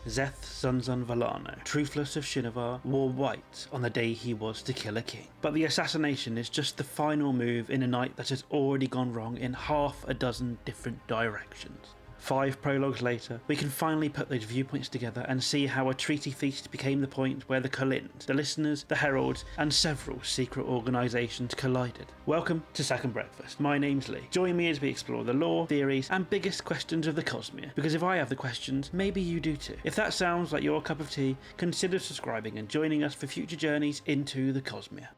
Szeth-son-son-Vallano, truthless of Shinovar, wore white on the day he was to kill a king. But the assassination is just the final move in a night that has already gone wrong in half a dozen different directions. 5 prologues later, we can finally put those viewpoints together and see how a treaty feast became the point where the Kholins, the listeners, the Heralds, and several secret organisations collided. Welcome to Second Breakfast. My name's Lee. Join me as we explore the lore, theories, and biggest questions of the Cosmere, because if I have the questions, maybe you do too. If that sounds like your cup of tea, consider subscribing and joining us for future journeys into the Cosmere.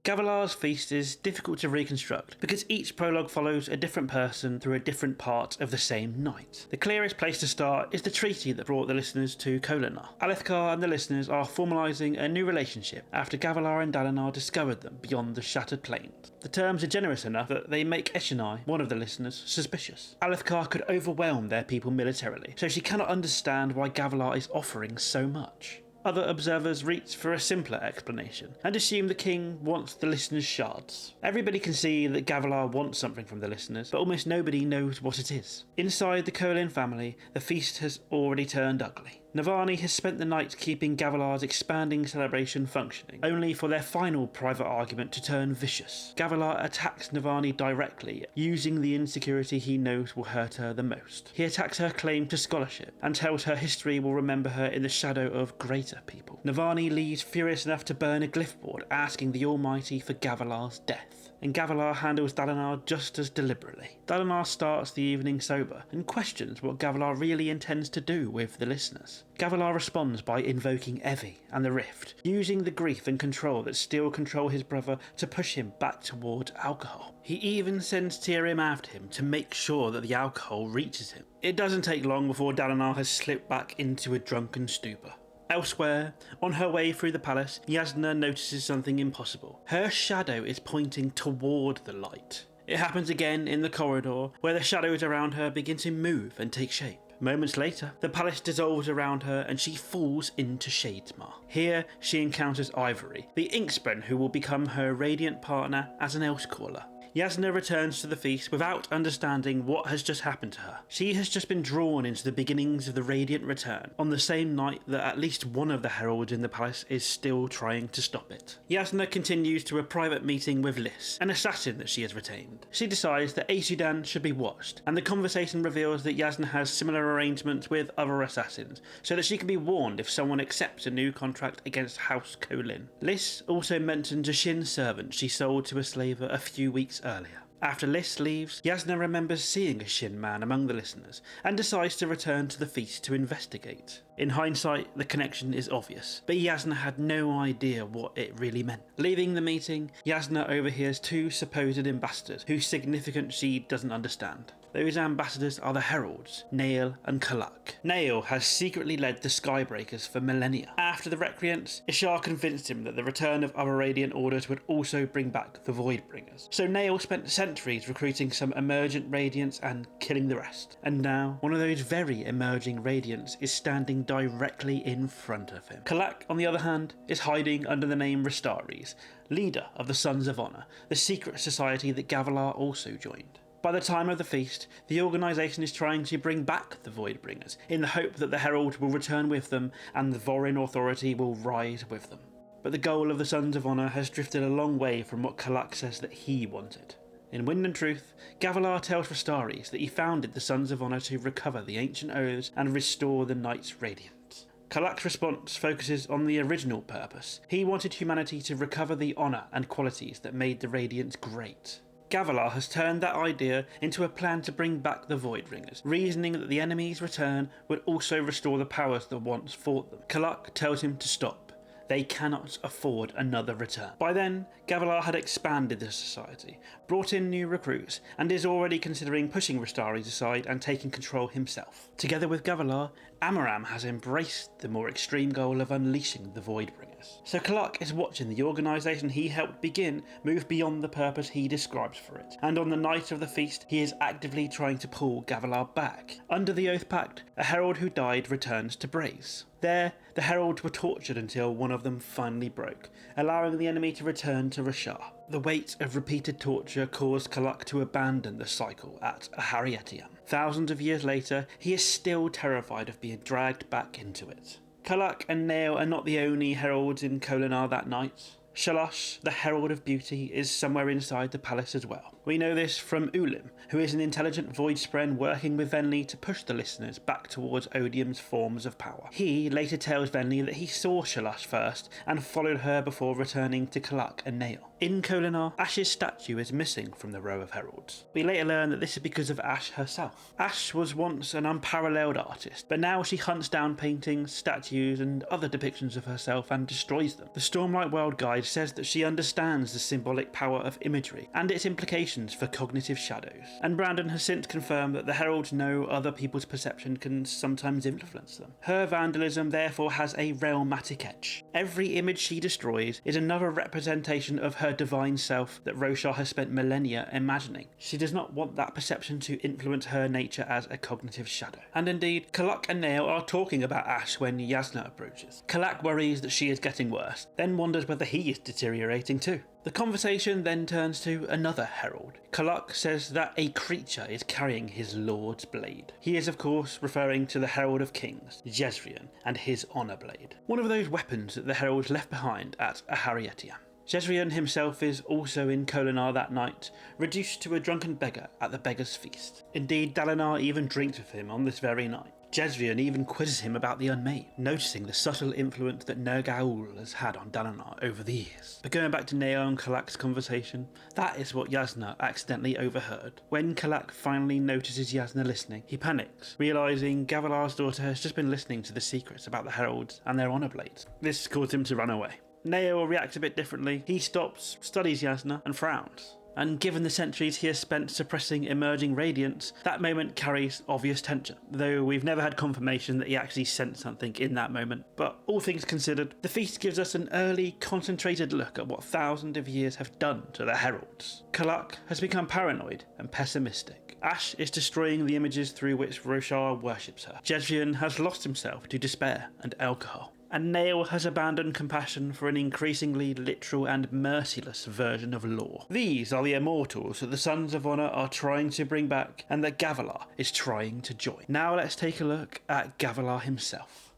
Gavilar's feast is difficult to reconstruct because each prologue follows a different person through a different part of the same night. The clearest place to start is the treaty that brought the listeners to Kholinar. Alethkar and the listeners are formalising a new relationship after Gavilar and Dalinar discovered them beyond the Shattered Plains. The terms are generous enough that they make Eshonai, one of the listeners, suspicious. Alethkar could overwhelm their people militarily, so she cannot understand why Gavilar is offering so much. Other observers reach for a simpler explanation and assume the king wants the listeners' shards. Everybody can see that Gavilar wants something from the listeners, but almost nobody knows what it is. Inside the Kholin family, the feast has already turned ugly. Navani has spent the night keeping Gavilar's expanding celebration functioning, only for their final private argument to turn vicious. Gavilar attacks Navani directly, using the insecurity he knows will hurt her the most. He attacks her claim to scholarship, and tells her history will remember her in the shadow of greater people. Navani leaves furious enough to burn a glyph board, asking the Almighty for Gavilar's death. And Gavilar handles Dalinar just as deliberately. Dalinar starts the evening sober, and questions what Gavilar really intends to do with the listeners. Gavilar responds by invoking Evi and the Rift, using the grief and control that still control his brother to push him back toward alcohol. He even sends Tyrim after him to make sure that the alcohol reaches him. It doesn't take long before Dalinar has slipped back into a drunken stupor. Elsewhere, on her way through the palace, Jasnah notices something impossible. Her shadow is pointing toward the light. It happens again in the corridor, where the shadows around her begin to move and take shape. Moments later, the palace dissolves around her and she falls into Shadesmar. Here, she encounters Ivory, the Inksbren who will become her radiant partner as an Elsecaller. Jasnah returns to the feast without understanding what has just happened to her. She has just been drawn into the beginnings of the Radiant Return, on the same night that at least one of the heralds in the palace is still trying to stop it. Jasnah continues to a private meeting with Liss, an assassin that she has retained. She decides that Aesudan should be watched, and the conversation reveals that Jasnah has similar arrangements with other assassins, so that she can be warned if someone accepts a new contract against House Kholin. Liss also mentions a Shin servant she sold to a slaver a few weeks earlier. After Liss leaves, Jasnah remembers seeing a Shin man among the listeners and decides to return to the feast to investigate. In hindsight, the connection is obvious, but Jasnah had no idea what it really meant. Leaving the meeting, Jasnah overhears 2 supposed ambassadors whose significance she doesn't understand. Those ambassadors are the Heralds, Nale and Kholin. Nale has secretly led the Skybreakers for millennia. After the Recreants, Ishar convinced him that the return of other Radiant Orders would also bring back the Voidbringers. So Nale spent centuries recruiting some emergent Radiants and killing the rest. And now, one of those very emerging Radiants is standing directly in front of him. Kholin, on the other hand, is hiding under the name Ristaris, leader of the Sons of Honor, the secret society that Gavilar also joined. By the time of the feast, the organisation is trying to bring back the Voidbringers, in the hope that the Herald will return with them and the Vorin authority will rise with them. But the goal of the Sons of Honor has drifted a long way from what Kholin says that he wanted. In Wind and Truth, Gavilar tells Ristaris that he founded the Sons of Honor to recover the ancient oaths and restore the Knight's radiance. Kholak's response focuses on the original purpose. He wanted humanity to recover the honour and qualities that made the Radiants great. Gavilar has turned that idea into a plan to bring back the Voidbringers, reasoning that the enemy's return would also restore the powers that once fought them. Kholin tells him to stop. They cannot afford another return. By then, Gavilar had expanded the society, brought in new recruits, and is already considering pushing Ristaris aside and taking control himself. Together with Gavilar, Amaram has embraced the more extreme goal of unleashing the Voidbringers. So Kholin is watching the organisation he helped begin move beyond the purpose he describes for it, and on the night of the feast he is actively trying to pull Gavilar back. Under the Oathpact, a herald who died returns to Braze. There, the heralds were tortured until one of them finally broke, allowing the enemy to return to Rashar. The weight of repeated torture caused Kholin to abandon the cycle at Aharietiam. Thousands of years later, he is still terrified of being dragged back into it. Kholin and Nale are not the only heralds in Kholinar that night. Shalosh, the Herald of Beauty, is somewhere inside the palace as well. We know this from Ulim, who is an intelligent void spren working with Venli to push the listeners back towards Odium's forms of power. He later tells Venli that he saw Shalosh first and followed her before returning to Kholin and Nale. In Kholinar, Ash's statue is missing from the row of heralds. We later learn that this is because of Ash herself. Ash was once an unparalleled artist, but now she hunts down paintings, statues, and other depictions of herself and destroys them. The Stormlight World Guide says that she understands the symbolic power of imagery and its implications for cognitive shadows, and Brandon has since confirmed that the heralds know other people's perception can sometimes influence them. Her vandalism therefore has a realmatic edge. Every image she destroys is another representation of her divine self that Roshar has spent millennia imagining. She does not want that perception to influence her nature as a cognitive shadow. And indeed, Kholin and Nale are talking about Ash when Jasnah approaches. Kholin worries that she is getting worse, then wonders whether he is deteriorating too. The conversation then turns to another herald. Kholin says that a creature is carrying his lord's blade. He is of course referring to the Herald of Kings, Jezrien, and his honour blade, one of those weapons that the heralds left behind at Aharietiam. Jezrien himself is also in Kholinar that night, reduced to a drunken beggar at the beggar's feast. Indeed, Dalinar even drinks with him on this very night. Jezrien even quizzes him about the Unmade, noticing the subtle influence that Ner'Gaul has had on Dalinar over the years. But going back to Nale and Kholak's conversation, that is what Jasnah accidentally overheard. When Kholin finally notices Jasnah listening, he panics, realising Gavilar's daughter has just been listening to the secrets about the heralds and their honour blades. This caused him to run away. Nale reacts a bit differently. He stops, studies Jasnah, and frowns. And given the centuries he has spent suppressing emerging radiance, that moment carries obvious tension, though we've never had confirmation that he actually sensed something in that moment. But all things considered, the feast gives us an early, concentrated look at what thousands of years have done to the heralds. Kholin has become paranoid and pessimistic. Ash is destroying the images through which Roshar worships her. Jezrien has lost himself to despair and alcohol. And Nale has abandoned compassion for an increasingly literal and merciless version of law. These are the immortals that the Sons of Honor are trying to bring back and that Gavilar is trying to join. Now let's take a look at Gavilar himself.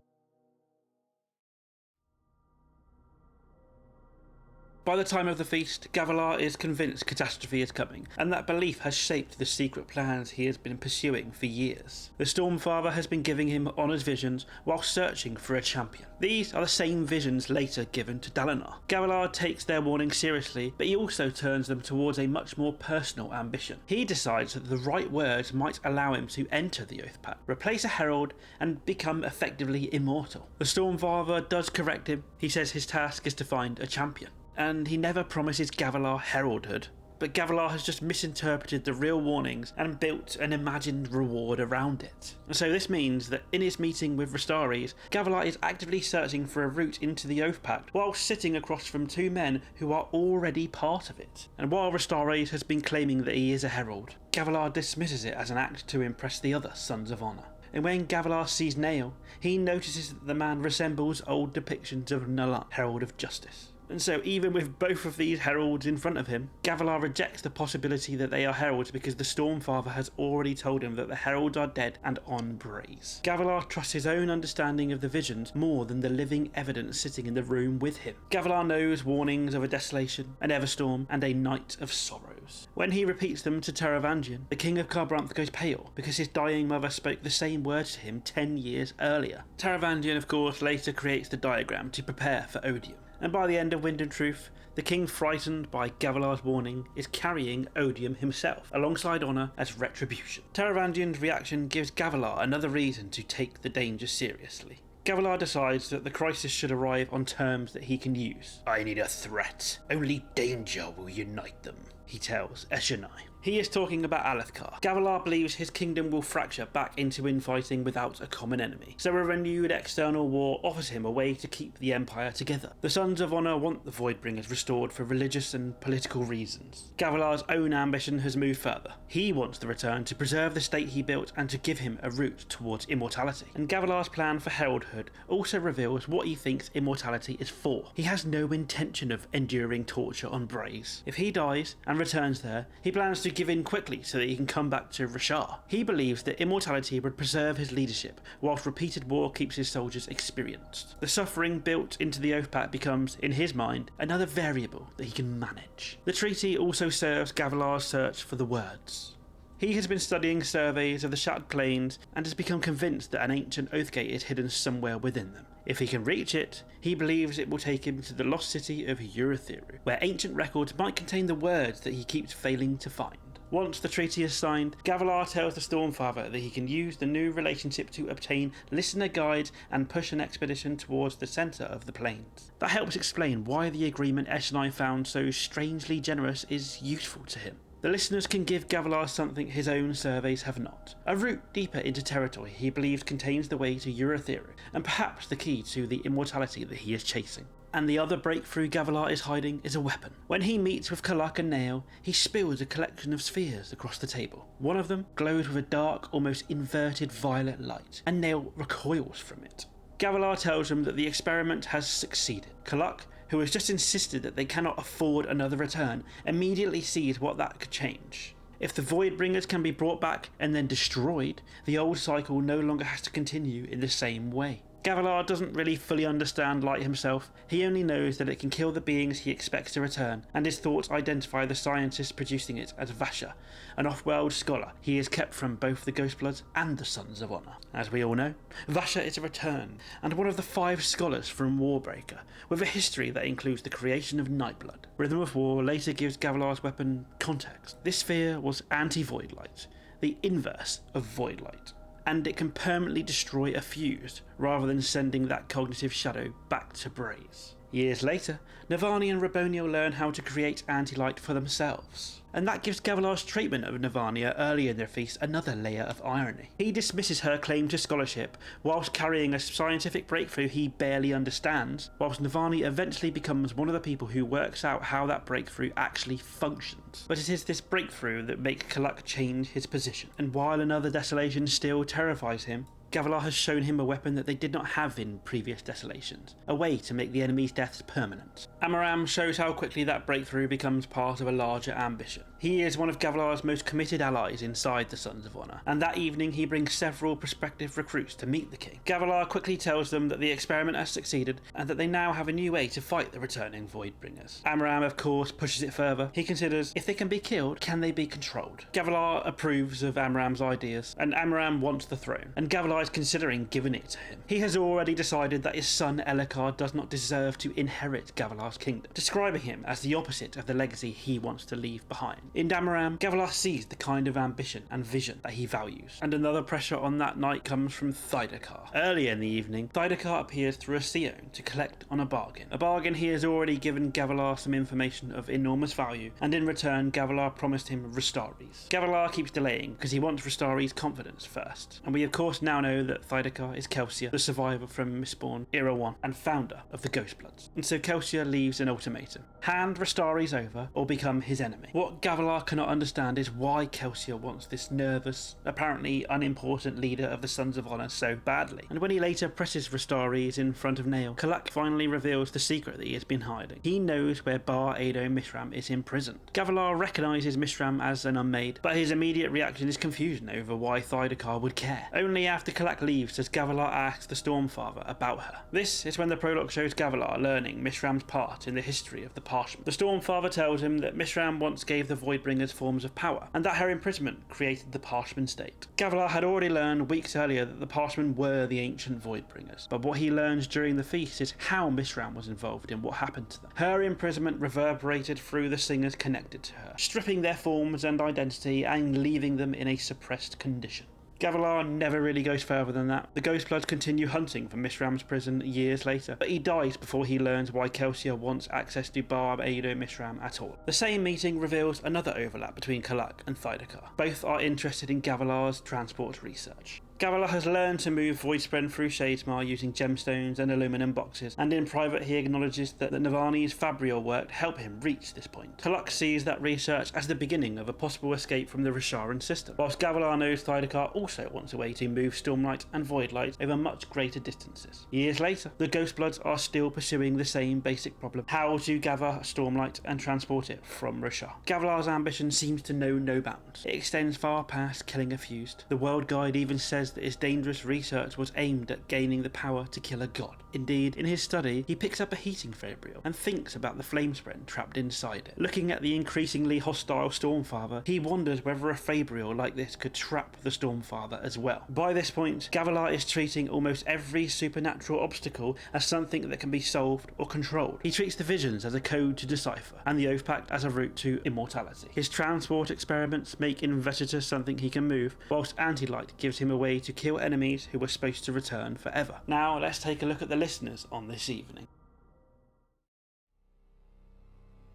By the time of the feast, Gavilar is convinced catastrophe is coming, and that belief has shaped the secret plans he has been pursuing for years. The Stormfather has been giving him Honor's visions while searching for a champion. These are the same visions later given to Dalinar. Gavilar takes their warning seriously, but he also turns them towards a much more personal ambition. He decides that the right words might allow him to enter the Oathpact, replace a herald, and become effectively immortal. The Stormfather does correct him. He says his task is to find a champion. And he never promises Gavilar heraldhood, but Gavilar has just misinterpreted the real warnings and built an imagined reward around it. And so this means that in his meeting with Rastaris, Gavilar is actively searching for a route into the Oathpact while sitting across from two men who are already part of it. And while Rastaris has been claiming that he is a herald, Gavilar dismisses it as an act to impress the other Sons of Honor. And when Gavilar sees Nale, he notices that the man resembles old depictions of Nale, Herald of Justice. And so even with both of these heralds in front of him, Gavilar rejects the possibility that they are heralds because the Stormfather has already told him that the heralds are dead and on Braze. Gavilar trusts his own understanding of the visions more than the living evidence sitting in the room with him. Gavilar knows warnings of a desolation, an everstorm, and a night of sorrows. When he repeats them to Taravangian, the King of Kharbranth goes pale because his dying mother spoke the same words to him 10 years earlier. Taravangian of course later creates the diagram to prepare for Odium. And by the end of Wind and Truth, the king, frightened by Gavilar's warning, is carrying Odium himself, alongside Honor as retribution. Taravangian's reaction gives Gavilar another reason to take the danger seriously. Gavilar decides that the crisis should arrive on terms that he can use. "I need a threat. Only danger will unite them," he tells Eshonai. He is talking about Alethkar. Gavilar believes his kingdom will fracture back into infighting without a common enemy, so a renewed external war offers him a way to keep the Empire together. The Sons of Honor want the Voidbringers restored for religious and political reasons. Gavilar's own ambition has moved further. He wants the return to preserve the state he built and to give him a route towards immortality. And Gavilar's plan for heraldhood also reveals what he thinks immortality is for. He has no intention of enduring torture on Braze. If he dies and returns there, he plans to give in quickly so that he can come back to Rashar. He believes that immortality would preserve his leadership, whilst repeated war keeps his soldiers experienced. The suffering built into the Oathpact becomes, in his mind, another variable that he can manage. The treaty also serves Gavilar's search for the words. He has been studying surveys of the Shattered Plains and has become convinced that an ancient Oathgate is hidden somewhere within them. If he can reach it, he believes it will take him to the lost city of Urithiru, where ancient records might contain the words that he keeps failing to find. Once the treaty is signed, Gavilar tells the Stormfather that he can use the new relationship to obtain listener guides and push an expedition towards the centre of the plains. That helps explain why the agreement Eshonai found so strangely generous is useful to him. The listeners can give Gavilar something his own surveys have not. A route deeper into territory he believes contains the way to Urithiru, and perhaps the key to the immortality that he is chasing. And the other breakthrough Gavilar is hiding is a weapon. When he meets with Kholin and Nale, he spills a collection of spheres across the table. One of them glows with a dark, almost inverted violet light, and Nale recoils from it. Gavilar tells him that the experiment has succeeded. Kholin, who has just insisted that they cannot afford another return, immediately sees what that could change. If the Voidbringers can be brought back and then destroyed, the old cycle no longer has to continue in the same way. Gavilar doesn't really fully understand light himself. He only knows that it can kill the beings he expects to return, and his thoughts identify the scientists producing it as Vasher, an off-world scholar he has kept from both the Ghostbloods and the Sons of Honor. As we all know, Vasher is a return, and one of the 5 scholars from Warbreaker, with a history that includes the creation of Nightblood. Rhythm of War later gives Gavilar's weapon context. This sphere was anti-Voidlight, the inverse of Voidlight, and it can permanently destroy a fuse, rather than sending that cognitive shadow back to Braze. Years later, Navani and Raboniel learn how to create anti-light for themselves, and that gives Gavilar's treatment of Navania early in their feast another layer of irony. He dismisses her claim to scholarship whilst carrying a scientific breakthrough he barely understands, whilst Navani eventually becomes one of the people who works out how that breakthrough actually functions. But it is this breakthrough that makes Kholin change his position, and while another desolation still terrifies him, Gavilar has shown him a weapon that they did not have in previous desolations, a way to make the enemy's deaths permanent. Amaram shows how quickly that breakthrough becomes part of a larger ambition. He is one of Gavilar's most committed allies inside the Sons of Honor, and that evening he brings several prospective recruits to meet the king. Gavilar quickly tells them that the experiment has succeeded, and that they now have a new way to fight the returning Voidbringers. Amaram, of course, pushes it further. He considers, if they can be killed, can they be controlled? Gavilar approves of Amaram's ideas, and Amaram wants the throne, and Gavilar is considering giving it to him. He has already decided that his son Alethkar does not deserve to inherit Gavilar's kingdom, describing him as the opposite of the legacy he wants to leave behind. In Amaram, Gavilar sees the kind of ambition and vision that he values, and another pressure on that night comes from Thydakar. Earlier in the evening, Thydakar appears through a Sion to collect on a bargain he has already given Gavilar some information of enormous value, and in return Gavilar promised him Restories. Gavilar keeps delaying because he wants Restories' confidence first, and we of course now know that Thydakar is Kelsier, the survivor from Mistborn Era 1 and founder of the Ghostbloods. And so Kelsier leaves an ultimatum: hand Restories over or become his enemy. What Gavilar cannot understand is why Kelsier wants this nervous, apparently unimportant leader of the Sons of Honor so badly. And when he later presses Restories in front of Nale, Kholin finally reveals the secret that he has been hiding. He knows where Ba-Ado-Mishram is imprisoned. Gavilar recognises Mishram as an unmade, but his immediate reaction is confusion over why Thydakar would care. Only after Kholin leaves does Gavilar ask the Stormfather about her. This is when the prologue shows Gavilar learning Mishram's part in the history of the Parchment. The Stormfather tells him that Mishram once gave the Voidbringers forms of power, and that her imprisonment created the Parchment state. Gavilar had already learned weeks earlier that the Parchment were the ancient Voidbringers, but what he learns during the feast is how Mishram was involved in what happened to them. Her imprisonment reverberated through the singers connected to her, stripping their forms and identity and leaving them in a suppressed condition. Gavilar never really goes further than that. The Ghostbloods continue hunting from Mishram's prison years later, but he dies before he learns why Kelsier wants access to Ba-Ado-Mishram at all. The same meeting reveals another overlap between Kholin and Thydakar. Both are interested in Gavilar's transport research. Gavilar has learned to move Voidspren through Shadesmar using gemstones and aluminum boxes, and in private he acknowledges that the Navani's Fabrial work helped him reach this point. Kholin sees that research as the beginning of a possible escape from the Risharan system, whilst Gavilar knows Thydakar also wants a way to move Stormlight and Voidlight over much greater distances. Years later, the Ghostbloods are still pursuing the same basic problem: how to gather Stormlight and transport it from Rishar. Gavilar's ambition seems to know no bounds. It extends far past killing a fused. The World Guide even says that his dangerous research was aimed at gaining the power to kill a god. Indeed, in his study, he picks up a heating fabrial and thinks about the flamespren trapped inside it. Looking at the increasingly hostile Stormfather, he wonders whether a fabrial like this could trap the Stormfather as well. By this point, Gavilar is treating almost every supernatural obstacle as something that can be solved or controlled. He treats the visions as a code to decipher, and the Oathpact as a route to immortality. His transport experiments make Investiture something he can move, whilst Anti-Light gives him a way to kill enemies who were supposed to return forever. Now let's take a look at the listeners on this evening.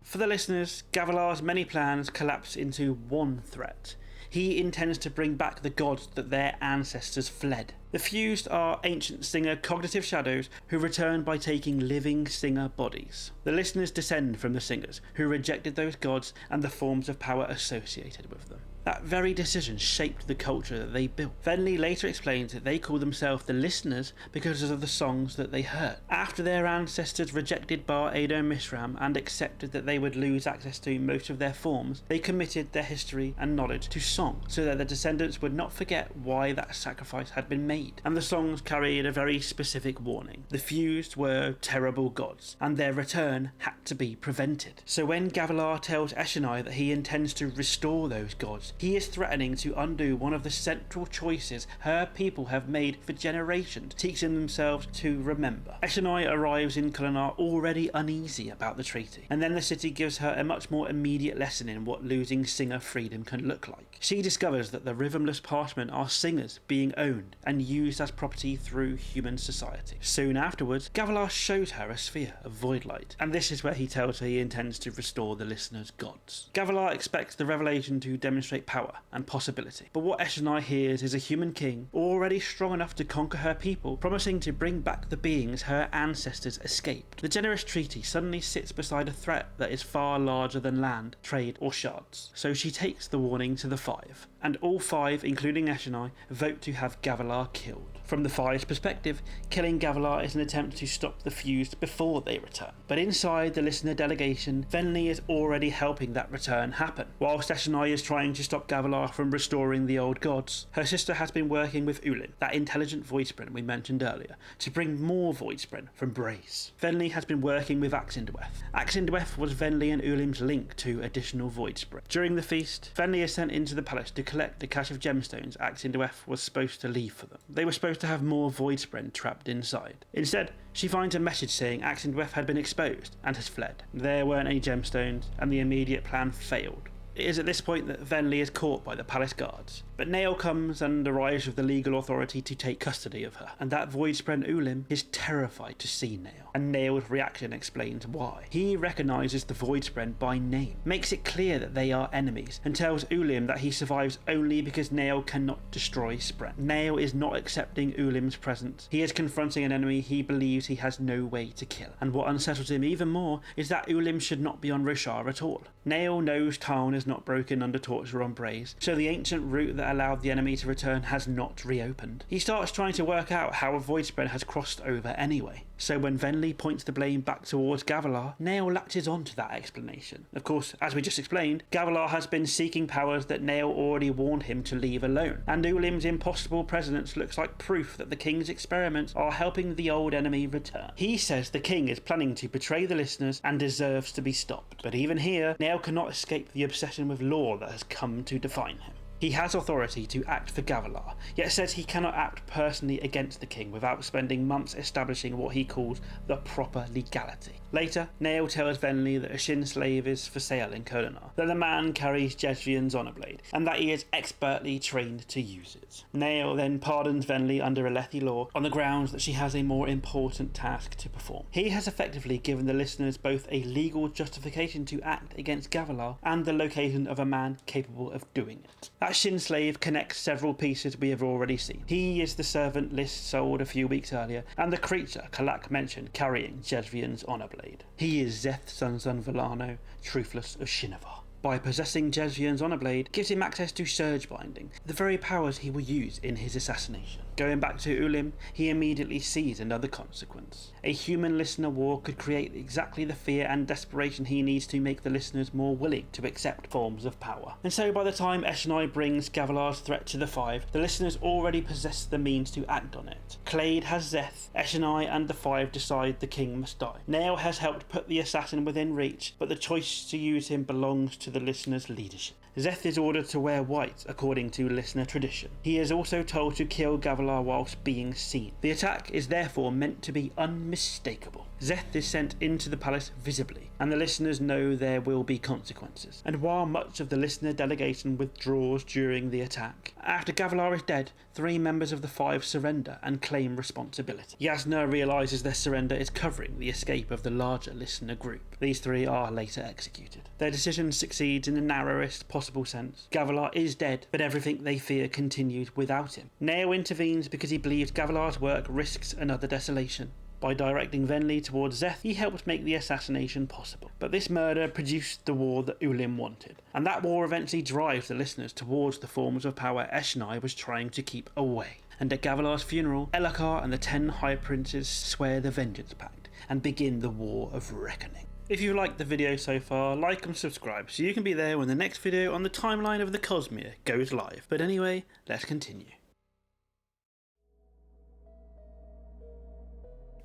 For the listeners, Gavilar's many plans collapse into one threat. He intends to bring back the gods that their ancestors fled. The fused are ancient Singer cognitive shadows who return by taking living Singer bodies. The listeners descend from the Singers, who rejected those gods and the forms of power associated with them. That very decision shaped the culture that they built. Venli later explains that they call themselves the Listeners because of the songs that they heard. After their ancestors rejected Ba-Ado-Mishram and accepted that they would lose access to most of their forms, they committed their history and knowledge to song, so that their descendants would not forget why that sacrifice had been made. And the songs carried a very specific warning. The fused were terrible gods, and their return had to be prevented. So when Gavilar tells Eshonai that he intends to restore those gods, he is threatening to undo one of the central choices her people have made for generations, teaching themselves to remember. Eshonai arrives in Kholinar already uneasy about the treaty, and then the city gives her a much more immediate lesson in what losing Singer freedom can look like. She discovers that the rhythmless parchment are Singers being owned and used as property through human society. Soon afterwards, Gavilar shows her a sphere of Voidlight, and this is where he tells her he intends to restore the listeners' gods. Gavilar expects the revelation to demonstrate power and possibility, but what Eshonai hears is a human king, already strong enough to conquer her people, promising to bring back the beings her ancestors escaped. The generous treaty suddenly sits beside a threat that is far larger than land, trade or shards, so she takes the warning to the Five, and all five, including Eshonai, vote to have Gavilar killed. From the Five's perspective, killing Gavilar is an attempt to stop the fused before they return. But inside the listener delegation, Venli is already helping that return happen. Whilst Eshonai is trying to stop Gavilar from restoring the old gods, her sister has been working with Ulim, that intelligent Voidspren we mentioned earlier, to bring more Voidspren from Braze. Venli has been working with Axindweth. Axindweth was Venli and Ulim's link to additional Voidspren. During the feast, Venli is sent into the palace to collect the cache of gemstones Axindweth was supposed to leave for them. They were supposed to have more Voidspren trapped inside. Instead, she finds a message saying Axindweth had been exposed and has fled. There weren't any gemstones, and the immediate plan failed. It is at this point that Venli is caught by the palace guards, but Nale comes and arrives with the legal authority to take custody of her, and that Voidspren Ulim is terrified to see Nale, and Nale's reaction explains why. He recognises the Voidspren by name, makes it clear that they are enemies, and tells Ulim that he survives only because Nale cannot destroy Spren. Nale is not accepting Ulim's presence. He is confronting an enemy he believes he has no way to kill, and what unsettles him even more is that Ulim should not be on Rishar at all. Nale knows Tarn is not broken under torture on Braze, so the ancient route that allowed the enemy to return has not reopened. He starts trying to work out how a Voidspren has crossed over anyway. So when Venli points the blame back towards Gavilar, Nale latches on to that explanation. Of course, as we just explained, Gavilar has been seeking powers that Nale already warned him to leave alone, and Ulim's impossible presence looks like proof that the king's experiments are helping the old enemy return. He says the king is planning to betray the listeners and deserves to be stopped, but even here, Nale cannot escape the obsession with law that has come to define him. He has authority to act for Gavilar, yet says he cannot act personally against the king without spending months establishing what he calls the proper legality. Later, Nale tells Venli that a Shin slave is for sale in Kholinar, that the man carries Jezrien's honor blade, and that he is expertly trained to use it. Nale then pardons Venli under Alethi law on the grounds that she has a more important task to perform. He has effectively given the listeners both a legal justification to act against Gavilar and the location of a man capable of doing it. That Shin slave connects several pieces we have already seen. He is the servant List sold a few weeks earlier, and the creature Kholin mentioned carrying Jezrien's honor blade. He is Szeth-son-son-Vallano, Truthless of Shinovar. By possessing Jezrien's honor blade gives him access to surge binding, the very powers he will use in his assassination. Going back to Ulim, he immediately sees another consequence. A human listener war could create exactly the fear and desperation he needs to make the listeners more willing to accept forms of power. And so by the time Eshonai brings Gavilar's threat to the Five, the listeners already possess the means to act on it. Clade has Szeth, Eshonai and the Five decide the king must die. Nale has helped put the assassin within reach, but the choice to use him belongs to the listener's leadership. Szeth is ordered to wear white according to listener tradition. He is also told to kill Gavilar whilst being seen. The attack is therefore meant to be unmistakable. Szeth is sent into the palace visibly, and the listeners know there will be consequences. And while much of the listener delegation withdraws during the attack, after Gavilar is dead, 3 members of the Five surrender and claim responsibility. Yasna realises their surrender is covering the escape of the larger listener group. These 3 are later executed. Their decision succeeds in the narrowest possible sense. Gavilar is dead, but everything they fear continued without him. Nale intervenes because he believes Gavilar's work risks another desolation. By directing Venli towards Szeth, he helped make the assassination possible. But this murder produced the war that Ulim wanted, and that war eventually drives the listeners towards the forms of power Eshonai was trying to keep away. And at Gavilar's funeral, Alethkar and the 10 High Princes swear the Vengeance Pact and begin the War of Reckoning. If you liked the video so far, like and subscribe so you can be there when the next video on the timeline of the Cosmere goes live. But anyway, let's continue.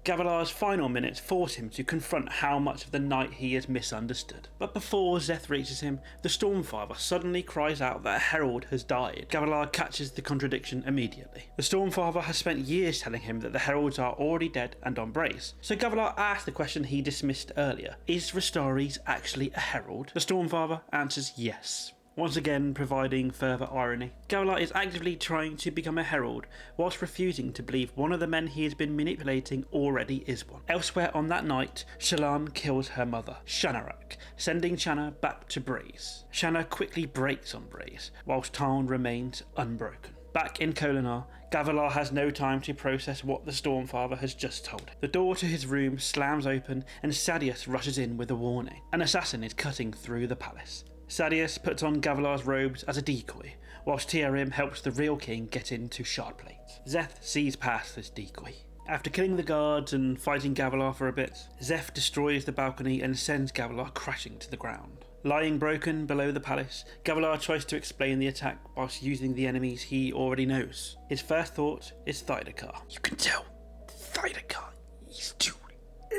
Gavilar's final minutes force him to confront how much of the night he has misunderstood. But before Szeth reaches him, the Stormfather suddenly cries out that a Herald has died. Gavilar catches the contradiction immediately. The Stormfather has spent years telling him that the Heralds are already dead and on brace, so Gavilar asks the question he dismissed earlier. Is Restares actually a Herald? The Stormfather answers yes, once again providing further irony. Gavilar is actively trying to become a herald, whilst refusing to believe one of the men he has been manipulating already is one. Elsewhere on that night, Shallan kills her mother, Shanarak, sending Shanna back to Braze. Shanna quickly breaks on Braze, whilst Tarn remains unbroken. Back in Kholinar, Gavilar has no time to process what the Stormfather has just told him. The door to his room slams open and Sadeas rushes in with a warning. An assassin is cutting through the palace. Sadeas puts on Gavilar's robes as a decoy, whilst Tiarim helps the real king get into Shardplate. Szeth sees past this decoy. After killing the guards and fighting Gavilar for a bit, Szeth destroys the balcony and sends Gavilar crashing to the ground. Lying broken below the palace, Gavilar tries to explain the attack whilst using the enemies he already knows. His first thought is Thaidakar. You can tell, Thaidakar is too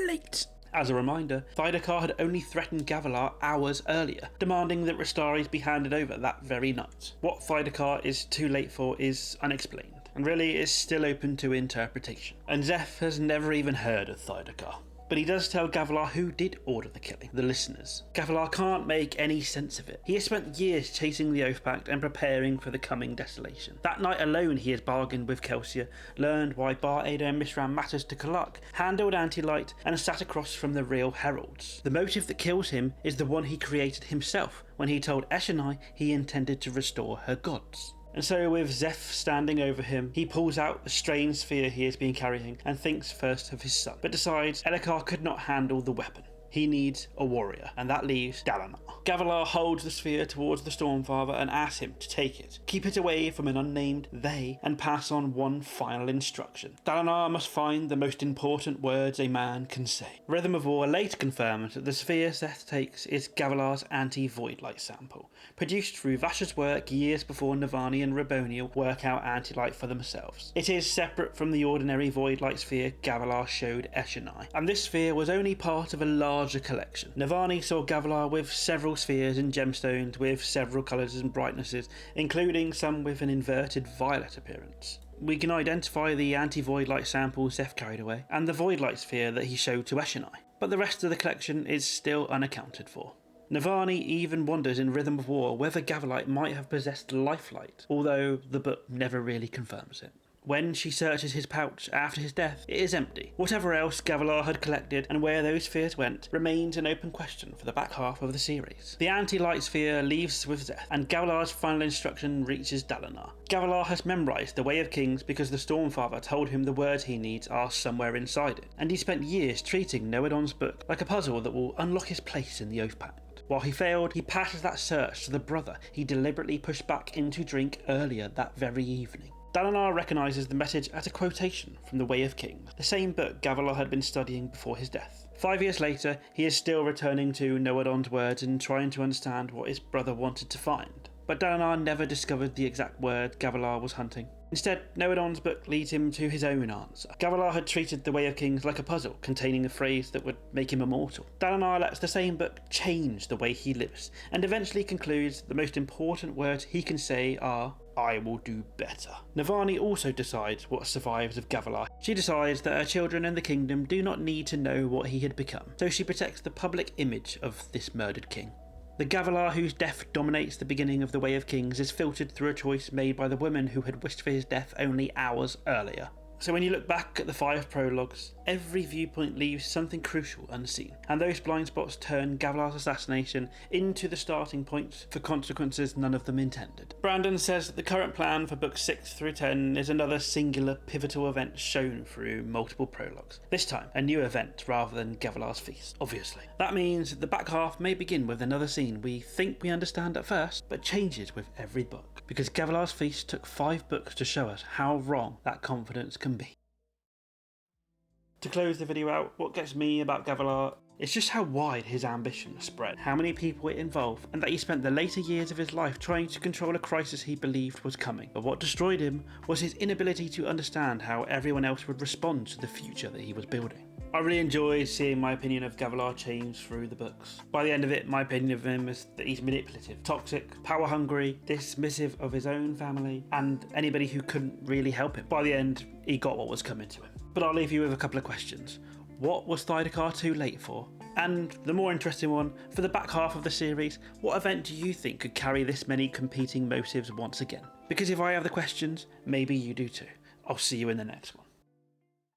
late. As a reminder, Thaidakar had only threatened Gavilar hours earlier, demanding that Restares be handed over that very night. What Thaidakar is too late for is unexplained, and really is still open to interpretation. And Szeth has never even heard of Thaidakar. But he does tell Gavilar who did order the killing, the listeners. Gavilar can't make any sense of it. He has spent years chasing the Oathpact and preparing for the coming desolation. That night alone he has bargained with Kelsier, learned why Ba-Ado-Mishram matters to Kholin, handled anti-light and sat across from the real Heralds. The motive that kills him is the one he created himself when he told Eshonai he intended to restore her gods. And so with Szeth standing over him, he pulls out the strange sphere he has been carrying and thinks first of his son, but decides Alethkar could not handle the weapon. He needs a warrior, and that leaves Dalinar. Gavilar holds the sphere towards the Stormfather and asks him to take it, keep it away from an unnamed they, and pass on one final instruction. Dalinar must find the most important words a man can say. Rhythm of War later confirms that the sphere Szeth takes is Gavilar's anti-Voidlight sample, produced through Vasher's work years before Navani and Raboniel work out anti-light for themselves. It is separate from the ordinary Voidlight sphere Gavilar showed Eshonai, and this sphere was only part of a large larger collection. Navani saw Gavilar with several spheres and gemstones with several colours and brightnesses, including some with an inverted violet appearance. We can identify the anti-Voidlight sample Szeth carried away, and the Voidlight sphere that he showed to Eshonai, but the rest of the collection is still unaccounted for. Navani even wonders in Rhythm of War whether Gavilar might have possessed Lifelight, although the book never really confirms it. When she searches his pouch after his death, it is empty. Whatever else Gavilar had collected and where those spheres went remains an open question for the back half of the series. The anti-light sphere leaves with Szeth, and Gavilar's final instruction reaches Dalinar. Gavilar has memorised the Way of Kings because the Stormfather told him the words he needs are somewhere inside it, and he spent years treating Noadon's book like a puzzle that will unlock his place in the Oathpact. While he failed, he passes that search to the brother he deliberately pushed back into drink earlier that very evening. Dalinar recognises the message as a quotation from the Way of Kings, the same book Gavilar had been studying before his death. 5 years later, he is still returning to Noadon's words and trying to understand what his brother wanted to find. But Dalinar never discovered the exact word Gavilar was hunting. Instead, Noadon's book leads him to his own answer. Gavilar had treated the Way of Kings like a puzzle, containing a phrase that would make him immortal. Dalinar lets the same book change the way he lives, and eventually concludes the most important words he can say are, "I will do better." Navani also decides what survives of Gavilar. She decides that her children in the kingdom do not need to know what he had become, so she protects the public image of this murdered king. The Gavilar whose death dominates the beginning of the Way of Kings is filtered through a choice made by the woman who had wished for his death only hours earlier. So when you look back at the 5 prologues, every viewpoint leaves something crucial unseen, and those blind spots turn Gavilar's assassination into the starting point for consequences none of them intended. Brandon says that the current plan for books 6 through 10 is another singular pivotal event shown through multiple prologues. This time, a new event rather than Gavilar's feast, obviously. That means that the back half may begin with another scene we think we understand at first, but changes with every book, because Gavilar's feast took 5 books to show us how wrong that confidence can be. To close the video out, what gets me about Gavilar is just how wide his ambition spread, how many people it involved, and that he spent the later years of his life trying to control a crisis he believed was coming. But what destroyed him was his inability to understand how everyone else would respond to the future that he was building. I really enjoyed seeing my opinion of Gavilar change through the books. By the end of it, my opinion of him is that he's manipulative, toxic, power-hungry, dismissive of his own family, and anybody who couldn't really help him. By the end, he got what was coming to him. But I'll leave you with a couple of questions. What was Thydakar too late for? And the more interesting one, for the back half of the series, what event do you think could carry this many competing motives once again? Because if I have the questions, maybe you do too. I'll see you in the next one.